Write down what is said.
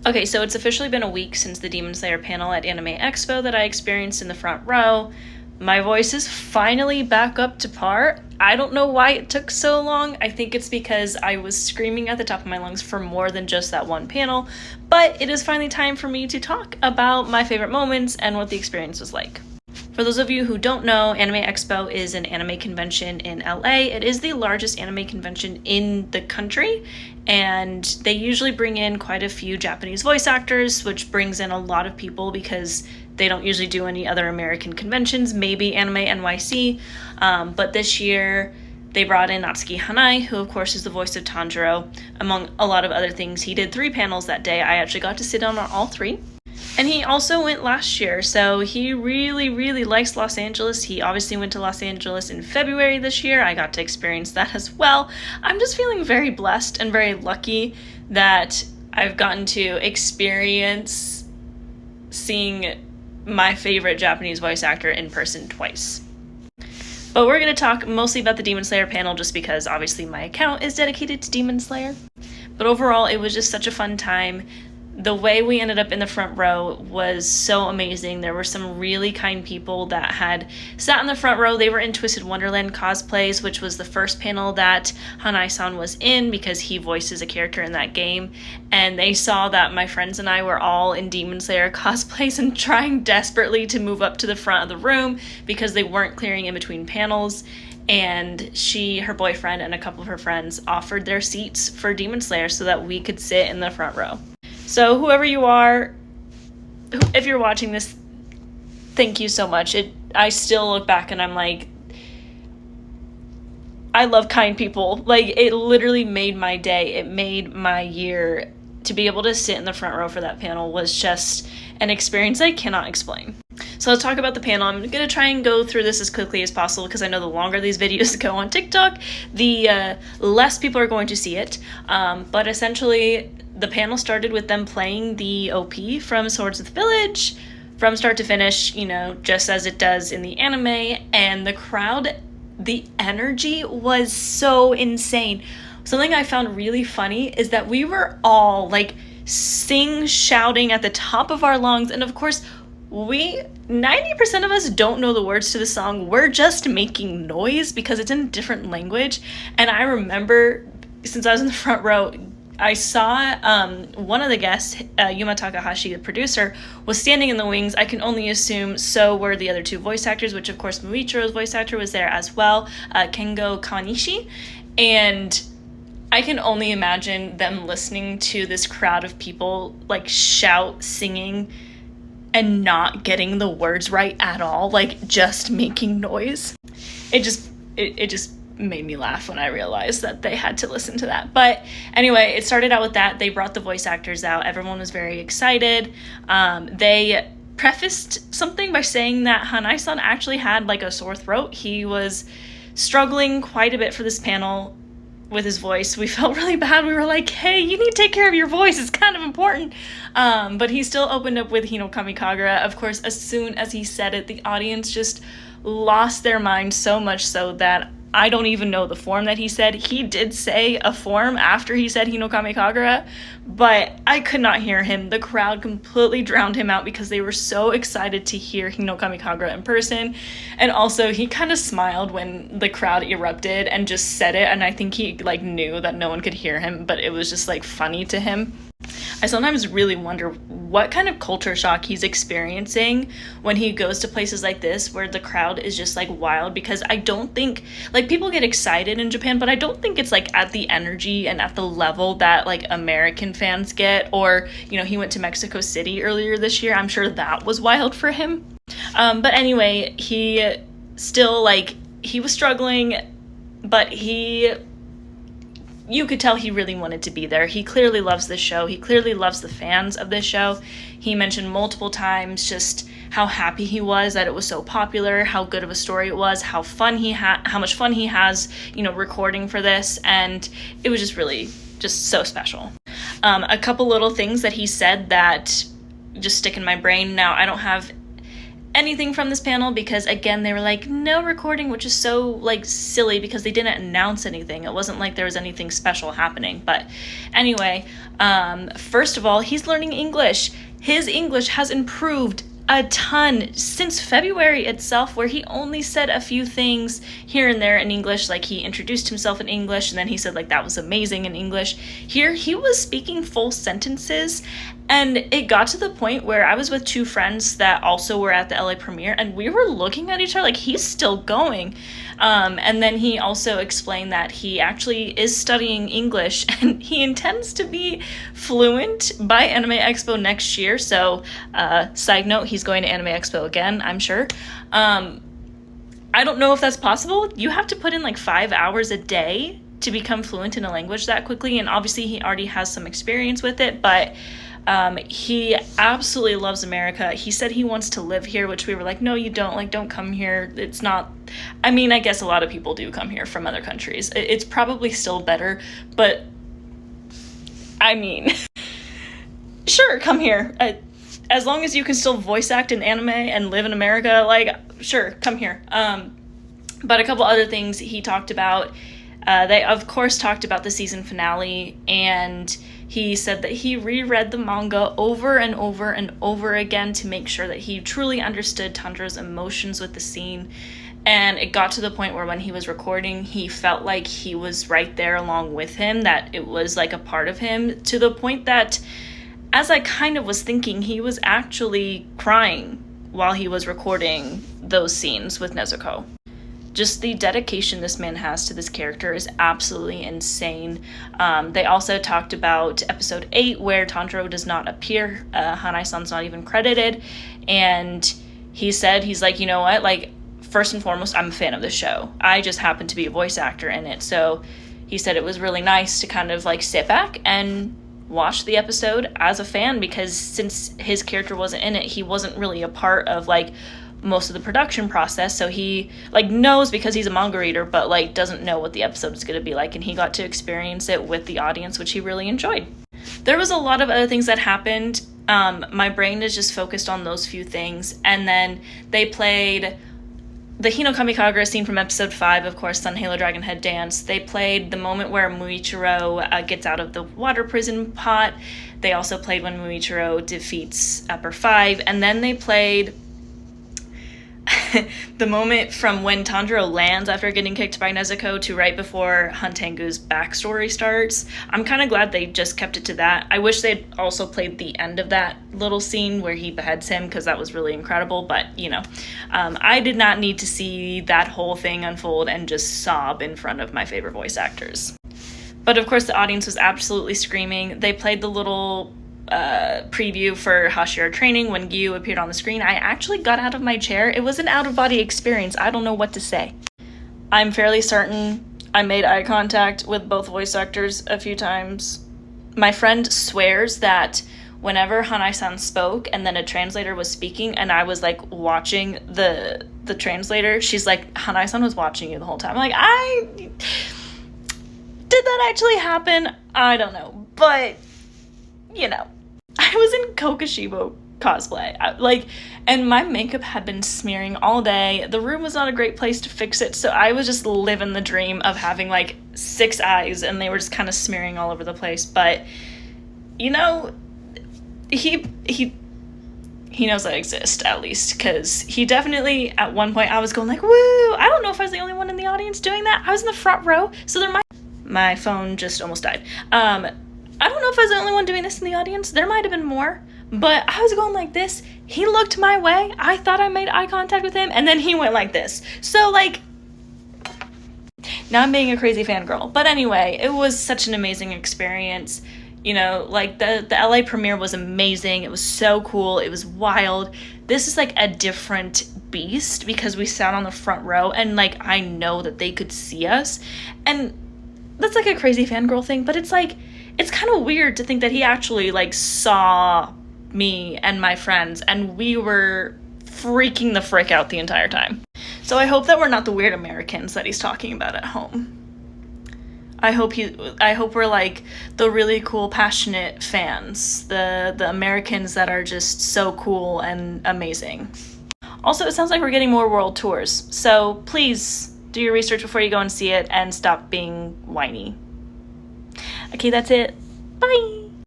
Okay, so it's officially been a week since the Demon Slayer panel at Anime Expo that I experienced in the front row. My voice is finally back up to par. I don't know why it took so long. I think it's because I was screaming at the top of my lungs for more than just that one panel, but it is finally time for me to talk about my favorite moments and what the experience was like. For those of you who don't know, Anime Expo is an anime convention in LA. It is the largest anime convention in the country, and they usually bring in quite a few Japanese voice actors, which brings in a lot of people because they don't usually do any other American conventions, maybe Anime NYC, but this year they brought in Natsuki Hanae, who of course is the voice of Tanjiro, among a lot of other things. He did 3 panels that day. I actually got to sit down on all 3. And he also went last year, so he really likes Los Angeles. He obviously went to Los Angeles in February this year. I got to experience that as well. I'm just feeling very blessed and very lucky that I've gotten to experience seeing my favorite Japanese voice actor in person twice. But we're going to talk mostly about the Demon Slayer panel just because obviously my account is dedicated to Demon Slayer. But overall, it was just such a fun time. The way we ended up in the front row was so amazing. There were some really kind people that had sat in the front row. They were in Twisted Wonderland cosplays, which was the first panel that Hanae-san was in because he voices a character in that game. And they saw that my friends and I were all in Demon Slayer cosplays and trying desperately to move up to the front of the room because they weren't clearing in between panels. And her boyfriend, and a couple of her friends offered their seats for Demon Slayer so that we could sit in the front row. So whoever you are, if you're watching this, thank you so much. I still look back and I'm like, I love kind people. Like, it literally made my day. It made my year. To be able to sit in the front row for that panel was just an experience I cannot explain. So let's talk about the panel. I'm going to try and go through this as quickly as possible because I know the longer these videos go on TikTok, the less people are going to see it. But essentially, the panel started with them playing the OP from Swords of the Village from start to finish, just as it does in the anime. And the crowd, the energy was so insane. Something I found really funny is that we were all shouting at the top of our lungs. And of course, 90% of us don't know the words to the song. We're just making noise because it's in a different language. And I remember, since I was in the front row, I saw one of the guests, Yuma Takahashi, the producer, was standing in the wings. I can only assume so were the other 2 voice actors, which of course Muichiro's voice actor was there as well, Kengo Kawanishi. And I can only imagine them listening to this crowd of people shout, singing, and not getting the words right at all, just making noise. It just made me laugh when I realized that they had to listen to that. But anyway, it started out with that. They brought the voice actors out. Everyone was very excited. They prefaced something by saying that Hanae-san actually had a sore throat. He was struggling quite a bit for this panel with his voice. We felt really bad. We were like, hey, you need to take care of your voice. It's kind of important. But he still opened up with Hinokami Kagura. Of course, as soon as he said it, the audience just lost their mind so much so that I don't even know the form that he said. He did say a form after he said Hinokami Kagura, but I could not hear him. The crowd completely drowned him out because they were so excited to hear Hinokami Kagura in person. And also, he kind of smiled when the crowd erupted and just said it, and I think he knew that no one could hear him, but it was just funny to him. I sometimes really wonder what kind of culture shock he's experiencing when he goes to places like this where the crowd is just wild, because I don't think people get excited in Japan, but I don't think it's at the energy and at the level that American fans get. Or he went to Mexico City earlier this year. I'm sure that was wild for him. But anyway, he still he was struggling, but you could tell he really wanted to be there. He clearly loves this show. He clearly loves the fans of this show. He mentioned multiple times just how happy he was that it was so popular, how good of a story it was, how much fun he has, recording for this, and it was just really just so special. A couple little things that he said that just stick in my brain. Now, I don't have anything from this panel because, again, they were like, no recording, which is so, like, silly because they didn't announce anything. It wasn't like there was anything special happening. But anyway, first of all, he's learning English. His English has improved a ton since February itself, where he only said a few things here and there in English. Like, he introduced himself in English and then he said, like, that was amazing in English. Here he was speaking full sentences, and it got to the point where I was with two friends that also were at the LA premiere, and we were looking at each other like, he's still going. And then he also explained that he actually is studying English and he intends to be fluent by Anime Expo next year. So, side note, he's going to Anime Expo again, I'm sure. I don't know if that's possible. You have to put in like 5 hours a day to become fluent in a language that quickly. And obviously he already has some experience with it, but he absolutely loves America. He said he wants to live here, which we were like, no, you don't. Like, don't come here. It's not, I mean, I guess a lot of people do come here from other countries. It's probably still better, but I mean, sure, come here. As long as you can still voice act in anime and live in America, like, sure, come here. But a couple other things he talked about. They, of course, talked about the season finale, and he said that he reread the manga over and over and over again to make sure that he truly understood Tanjiro's emotions with the scene. And it got to the point where when he was recording, he felt like he was right there along with him, that it was like a part of him, to the point that, as I kind of was thinking, he was actually crying while he was recording those scenes with Nezuko. Just the dedication this man has to this character is absolutely insane. They also talked about episode 8, where Tanjiro does not appear. Hanae-san's not even credited. And he said, he's like, you know what? Like, first and foremost, I'm a fan of the show. I just happen to be a voice actor in it. So he said it was really nice to kind of like sit back and watch the episode as a fan, because since his character wasn't in it, he wasn't really a part of like most of the production process, so he like knows because he's a manga reader, but like doesn't know what the episode is going to be like, and he got to experience it with the audience, which he really enjoyed. There was a lot of other things that happened. My brain is just focused on those few things. And then they played the Hino Kamikagura scene from episode 5, of course, Sun Halo Dragon Head Dance. They played the moment where Muichiro gets out of the water prison pot. They also played when Muichiro defeats Upper 5, and then they played the moment from when Tanjiro lands after getting kicked by Nezuko to right before Huntengu's backstory starts. I'm kind of glad they just kept it to that. I wish they'd also played the end of that little scene where he beheads him, because that was really incredible, but, you know, I did not need to see that whole thing unfold and just sob in front of my favorite voice actors. But, of course, the audience was absolutely screaming. They played the little preview for Hashira training when Gyu appeared on the screen. I actually got out of my chair. It was an out-of-body experience. I don't know what to say. I'm fairly certain I made eye contact with both voice actors a few times. My friend swears that whenever Hanae-san spoke and then a translator was speaking and I was like watching the translator, she's like, Hanae-san was watching you the whole time. I'm like, did that actually happen? I don't know, but you know, I was in Kokoshibo cosplay, and my makeup had been smearing all day. The room was not a great place to fix it, so I was just living the dream of having like 6 eyes, and they were just kind of smearing all over the place. But you know, he knows I exist, at least, because he definitely, at one point, I was going like, woo! I don't know if I was the only one in the audience doing that. I was in the front row, so my phone just almost died. I don't know if I was the only one doing this in the audience. There might have been more, but I was going like this. He looked my way. I thought I made eye contact with him, and then he went like this. So, like, now I'm being a crazy fangirl. But anyway, it was such an amazing experience. You know, like, the LA premiere was amazing. It was so cool. It was wild. This is, like, a different beast because we sat on the front row, and, like, I know that they could see us. And that's, like, a crazy fangirl thing, but it's, like, it's kind of weird to think that he actually, like, saw me and my friends, and we were freaking the frick out the entire time. So I hope that we're not the weird Americans that he's talking about at home. I hope we're, like, the really cool, passionate fans, the Americans that are just so cool and amazing. Also, it sounds like we're getting more world tours, so please do your research before you go and see it and stop being whiny. Okay, that's it. Bye!